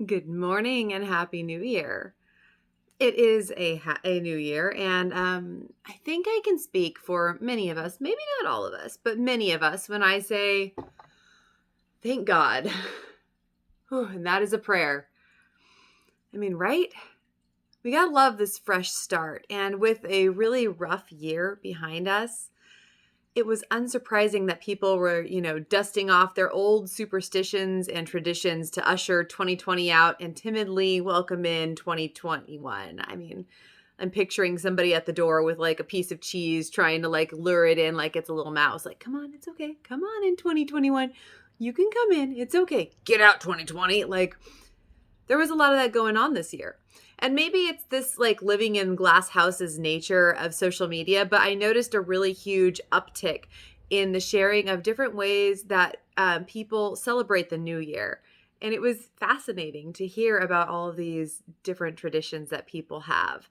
Good morning and happy new year. It is a new year, and I think I can speak for many of us, maybe not all of us, but many of us when I say, thank God. Whew, and that is a prayer. I mean, right? We got to love this fresh start. And with a really rough year behind us, it was unsurprising that people were, dusting off their old superstitions and traditions to usher 2020 out and timidly welcome in 2021. I mean, I'm picturing somebody at the door with like a piece of cheese trying to like lure it in like it's a little mouse. Like, come on, it's okay. Come on in 2021. You can come in. It's okay. Get out 2020. Like, there was a lot of that going on this year. And maybe it's this like living in glass houses nature of social media, but I noticed a really huge uptick in the sharing of different ways that people celebrate the new year. And it was fascinating to hear about all of these different traditions that people have.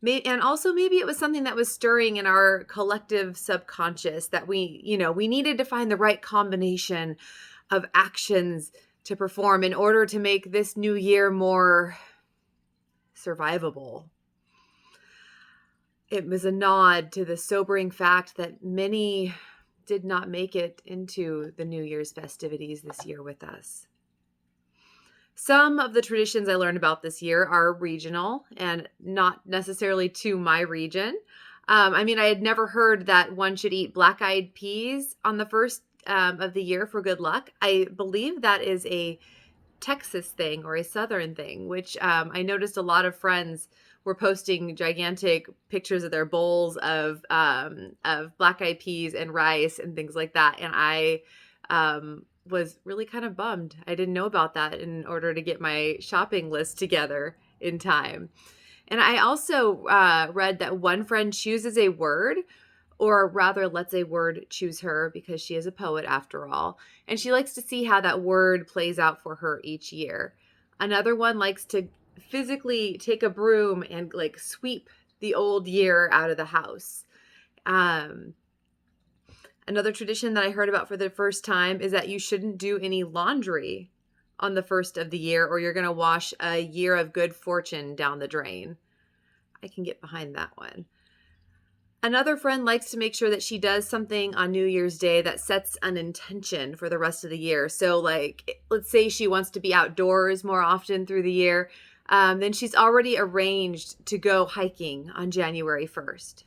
And also maybe it was something that was stirring in our collective subconscious that we needed to find the right combination of actions to perform in order to make this new year more survivable. It was a nod to the sobering fact that many did not make it into the New Year's festivities this year with us. Some of the traditions I learned about this year are regional and not necessarily to my region. I had never heard that one should eat black-eyed peas on the first of the year for good luck. I believe that is a Texas thing or a Southern thing, which I noticed a lot of friends were posting gigantic pictures of their bowls of black-eyed peas and rice and things like that. And I was really kind of bummed. I didn't know about that in order to get my shopping list together in time. And I also read that one friend chooses a word, or rather lets a word choose her because she is a poet after all. And she likes to see how that word plays out for her each year. Another one likes to physically take a broom and like sweep the old year out of the house. Another tradition that I heard about for the first time is that you shouldn't do any laundry on the first of the year, or you're going to wash a year of good fortune down the drain. I can get behind that one. Another friend likes to make sure that she does something on New Year's Day that sets an intention for the rest of the year. So, like, let's say she wants to be outdoors more often through the year, then she's already arranged to go hiking on January 1st.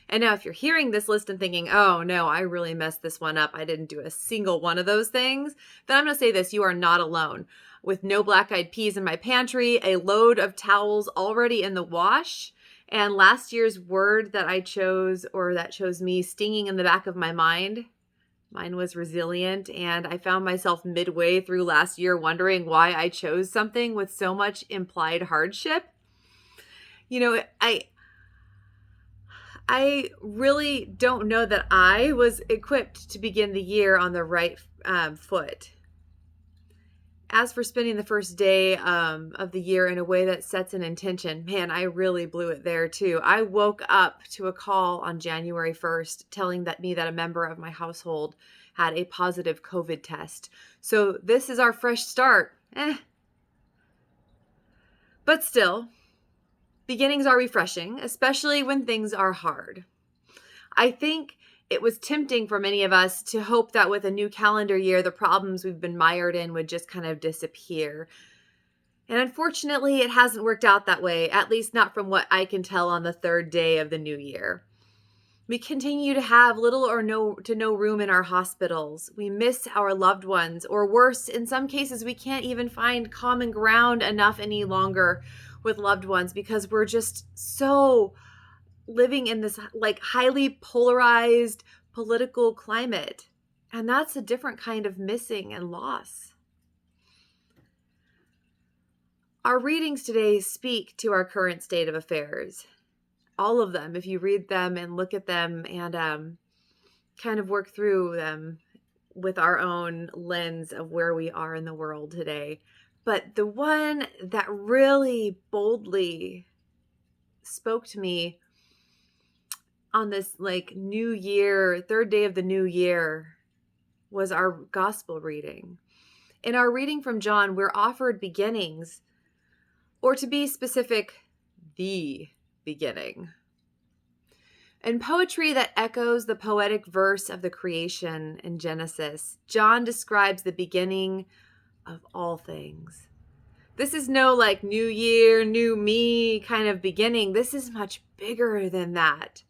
And now if you're hearing this list and thinking, oh no, I really messed this one up, I didn't do a single one of those things, then I'm going to say this, you are not alone. With no black-eyed peas in my pantry, a load of towels already in the wash, and last year's word that I chose, or that chose me, stinging in the back of my mind, mine was resilient, and I found myself midway through last year wondering why I chose something with so much implied hardship. I really don't know that I was equipped to begin the year on the right foot. As for spending the first day of the year in a way that sets an intention, man, I really blew it there too. I woke up to a call on January 1st telling that a member of my household had a positive COVID test. So this is our fresh start. But still, beginnings are refreshing, especially when things are hard. I think it was tempting for many of us to hope that with a new calendar year, the problems we've been mired in would just kind of disappear. And unfortunately, it hasn't worked out that way, at least not from what I can tell on the third day of the new year. We continue to have little or no room in our hospitals. We miss our loved ones, or worse, in some cases, we can't even find common ground enough any longer with loved ones because we're just so living in this like highly polarized political climate. And that's a different kind of missing and loss. Our readings today speak to our current state of affairs. All of them, if you read them and look at them and kind of work through them with our own lens of where we are in the world today. But the one that really boldly spoke to me on this like new year, third day of the new year, was our gospel reading. In our reading from John, we're offered beginnings, or to be specific, the beginning. In poetry that echoes the poetic verse of the creation in Genesis, John describes the beginning of all things. This is no like new year, new me kind of beginning. This is much bigger than that.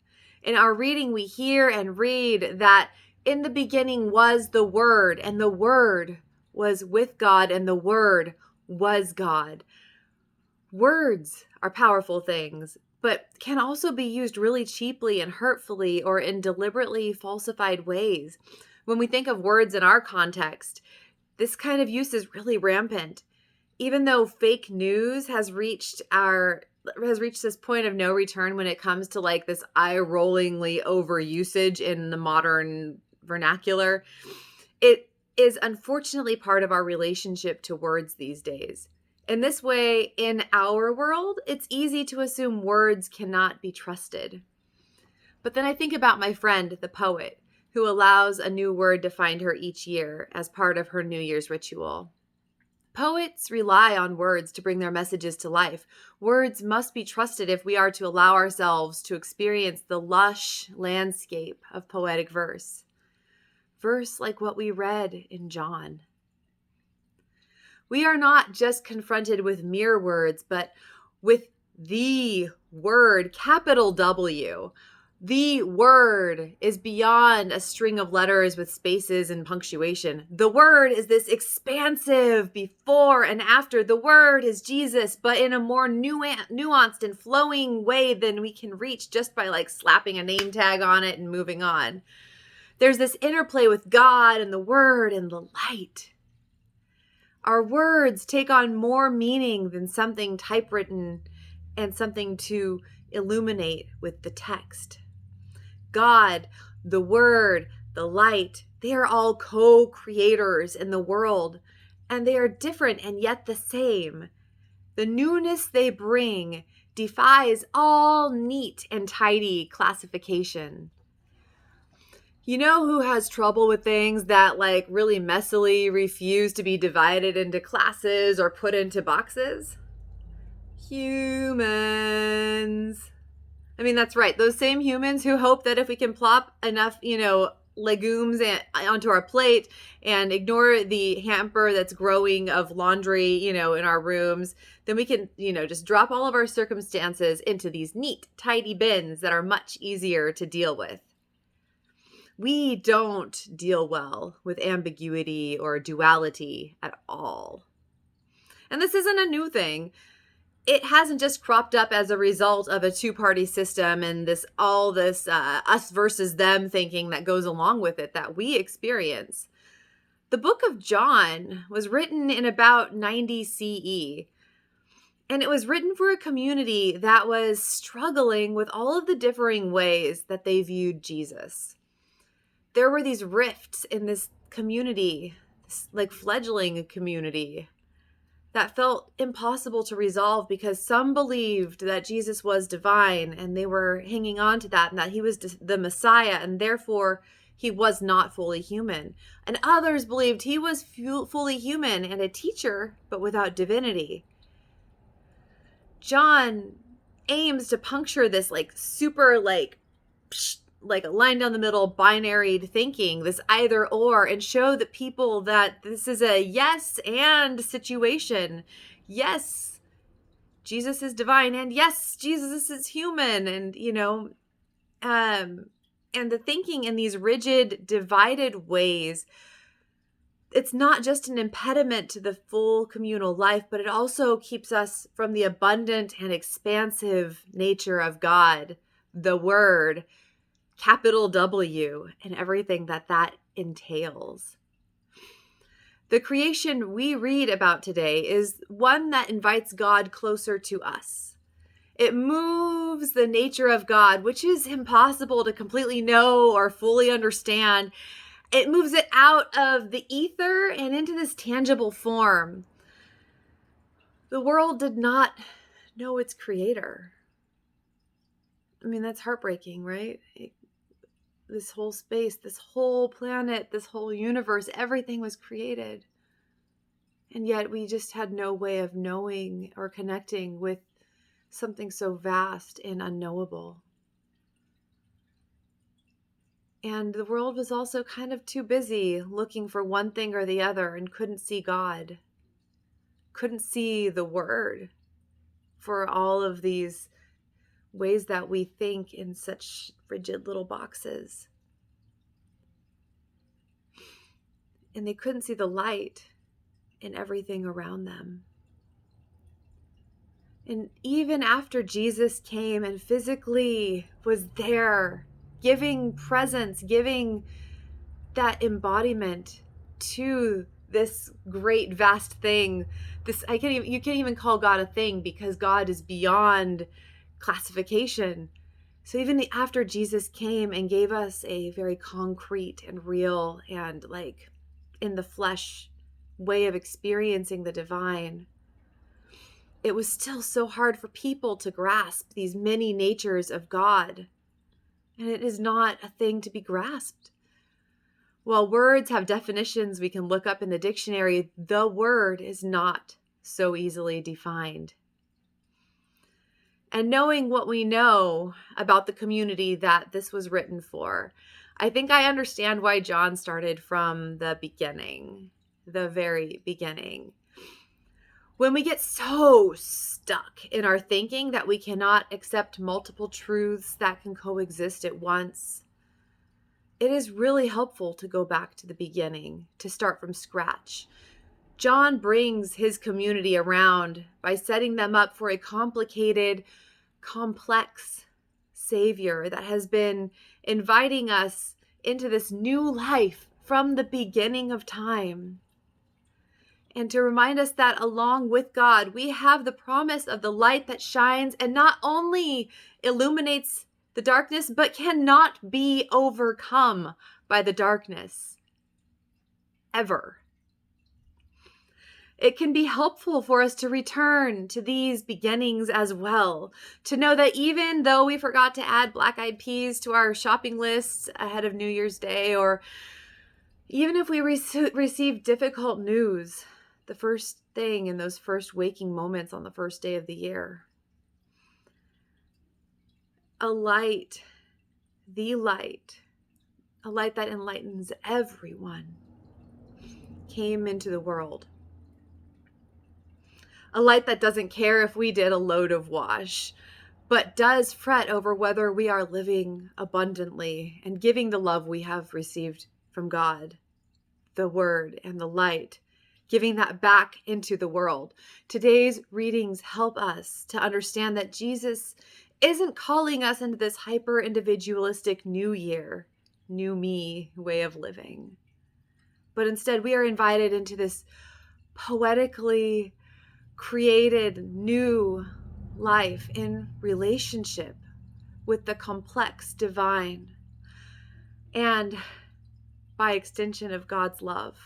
In our reading, we hear and read that in the beginning was the Word, and the Word was with God, and the Word was God. Words are powerful things, but can also be used really cheaply and hurtfully or in deliberately falsified ways. When we think of words in our context, this kind of use is really rampant. Even though fake news has reached this point of no return when it comes to like this eye-rollingly overusage in the modern vernacular, it is unfortunately part of our relationship to words these days. In this way, in our world, it's easy to assume words cannot be trusted. But then I think about my friend, the poet, who allows a new word to find her each year as part of her New Year's ritual. Poets rely on words to bring their messages to life. Words must be trusted if we are to allow ourselves to experience the lush landscape of poetic verse. Verse like what we read in John. We are not just confronted with mere words, but with the word, capital W. The word is beyond a string of letters with spaces and punctuation. The word is this expansive before and after. The word is Jesus, but in a more nuanced and flowing way than we can reach just by like slapping a name tag on it and moving on. There's this interplay with God and the word and the light. Our words take on more meaning than something typewritten and something to illuminate with the text. God, the Word, the light, they are all co-creators in the world, and they are different and yet the same. The newness they bring defies all neat and tidy classification. You know who has trouble with things that like really messily refuse to be divided into classes or put into boxes? Humans. I mean, that's right. Those same humans who hope that if we can plop enough, legumes onto our plate and ignore the hamper that's growing of laundry, in our rooms, then we can, just drop all of our circumstances into these neat, tidy bins that are much easier to deal with. We don't deal well with ambiguity or duality at all. And this isn't a new thing. It hasn't just cropped up as a result of a two-party system and this us versus them thinking that goes along with it that we experience. The book of John was written in about 90 CE. And it was written for a community that was struggling with all of the differing ways that they viewed Jesus. There were these rifts in this community, this like fledgling community, that felt impossible to resolve because some believed that Jesus was divine and they were hanging on to that and that he was the Messiah and therefore he was not fully human. And others believed he was fully human and a teacher, but without divinity. John aims to puncture this super a line down the middle binary thinking, this either or, and show the people that this is a yes and situation. Yes, Jesus is divine, and yes, Jesus is human, and and the thinking in these rigid, divided ways, it's not just an impediment to the full communal life, but it also keeps us from the abundant and expansive nature of God, the Word, capital W, and everything that entails. The creation we read about today is one that invites God closer to us. It moves the nature of God, which is impossible to completely know or fully understand. It moves it out of the ether and into this tangible form. The world did not know its creator. I mean, that's heartbreaking, right? This whole space, this whole planet, this whole universe, everything was created And yet we just had no way of knowing or connecting with something so vast and unknowable. And the world was also kind of too busy looking for one thing or the other and couldn't see God, couldn't see the Word for all of these ways that we think in such rigid little boxes. And they couldn't see the light in everything around them. And even after Jesus came and physically was there, giving presence, giving that embodiment to this great vast thing, you can't even call God a thing because God is beyond classification. So even after Jesus came and gave us a very concrete and real and like in the flesh way of experiencing the divine, it was still so hard for people to grasp these many natures of God. And it is not a thing to be grasped. While words have definitions we can look up in the dictionary, the word is not so easily defined. And knowing what we know about the community that this was written for, I think I understand why John started from the beginning, the very beginning. When we get so stuck in our thinking that we cannot accept multiple truths that can coexist at once, it is really helpful to go back to the beginning, to start from scratch. John brings his community around by setting them up for a complicated, complex Savior that has been inviting us into this new life from the beginning of time. And to remind us that along with God, we have the promise of the light that shines and not only illuminates the darkness, but cannot be overcome by the darkness. Ever. It can be helpful for us to return to these beginnings as well. To know that even though we forgot to add black eyed peas to our shopping lists ahead of New Year's Day, or even if we receive difficult news, the first thing in those first waking moments on the first day of the year, a light that enlightens everyone, came into the world. A light that doesn't care if we did a load of wash, but does fret over whether we are living abundantly and giving the love we have received from God, the Word, and the light, giving that back into the world. Today's readings help us to understand that Jesus isn't calling us into this hyper-individualistic new year, new me way of living. But instead, we are invited into this poetically created new life in relationship with the complex divine and by extension of God's love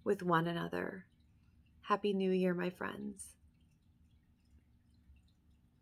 with one another. Happy New Year, my friends.